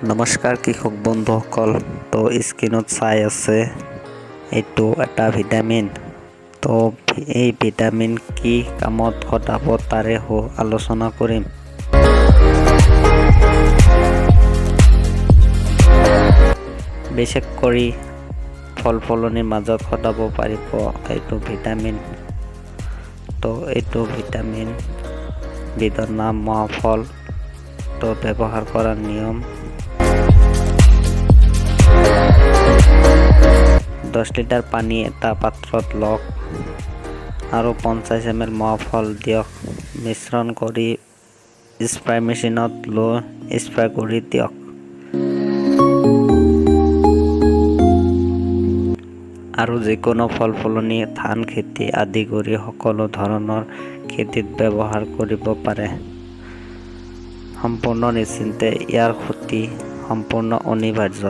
নমস্কাৰ কৃষক বন্ধুসকল। তো স্ক্ৰীনত চাই আছে এইটো এটা ভিটামিন। তো এই ভিটামিন কি কামত খটাব তাৰে আলোচনা কৰিম। বিশেষ কৰি ফল ফলনিৰ মাজত খটাব পাৰিব এইটো ভিটামিন। তো এইটো ভিটামিন বিধৰ নাম মহাফল। তো ব্যৱহাৰ কৰাৰ নিয়ম: 10 লিটাৰ পানী এটা পাত্ৰত লওক আৰু 50 ml মহাফল দিয়ক। মিশ্ৰণ কৰি স্প্ৰে মেচিনত লৈ স্প্ৰে কৰি দিয়ক। আৰু যিকোনো ফল ফলনি, ধান খেতি আদি কৰি সকলো ধৰণৰ খেতিত ব্যৱহাৰ কৰিব পাৰে। সম্পূৰ্ণ নিশ্চিন্তে ইয়াৰ ক্ষতি সম্পূৰ্ণ অনিবাৰ্য।